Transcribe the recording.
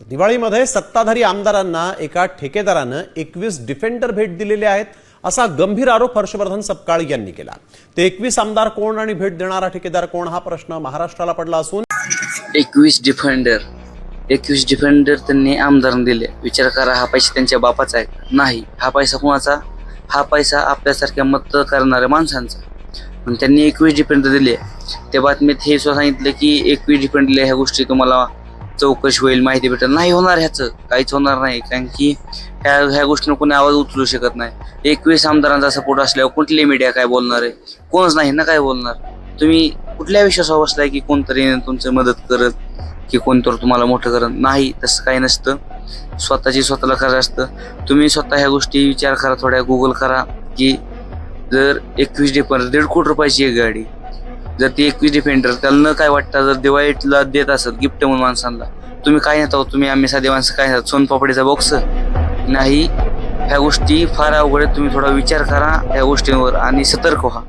दिवाळीमध्ये सत्ताधारी आमदारांना एका ठेकेदारानं 21 डिफेंडर भेट दिलेले आहेत असा गंभीर आरोप हर्षवर्धन सपकाळ यांनी केला। ते 21 आमदार कोण आणि भेट देणारा ठेकेदार कोण हा प्रश्न महाराष्ट्राला पडला असून 21 डिफेंडर त्यांनी आमदारांना दिले। विचार करा, हा पैसा त्यांच्या बापाचा आहे? नाही, हा पैसा कोणाचा? हा पैसा आपल्यासारख्या मत करणाऱ्या माणसांचा। पण त्यांनी 21 डिफेंडर दिले। त्या बातमीत हे सुद्धा सांगितलं की 21 डिफेंडर ह्या गोष्टी तुम्हाला चौकशी होईल, माहिती भेटेल। नाही होणार, ह्याचं काहीच होणार नाही, कारण की ह्या गोष्टीनं कोणी आवाज उचलू शकत नाही। 21 आमदारांचा सपोर्ट असल्यावर कुठली मीडिया काय बोलणार आहे? कोणच नाही ना काय बोलणार। तुम्ही कुठल्या विश्वासावर बसलाय की कोणतरी तुमची मदत करत की कोणतरी तुम्हाला मोठं करत? नाही, तसं काही नसतं। स्वतःला करायचं असतं। तुम्ही स्वतः ह्या गोष्टी विचार करा, थोड्या गुगल करा की जर 21 डिफेंडर 1.5 कोटी रुपयाची एक गाडी, जर ती 21 डिफेंडर त्याला न काय वाटतं जर दिवाळीला देत असत गिफ्ट म्हणून माणसांना, तुम्ही काय नेता? तुम्ही आम्ही साधे माणसं काय नेतात? सोनपापडीचा बॉक्स? नाही, ह्या गोष्टी फार अवघड आहेत। तुम्ही थोडा विचार करा ह्या गोष्टींवर आणि सतर्क व्हा।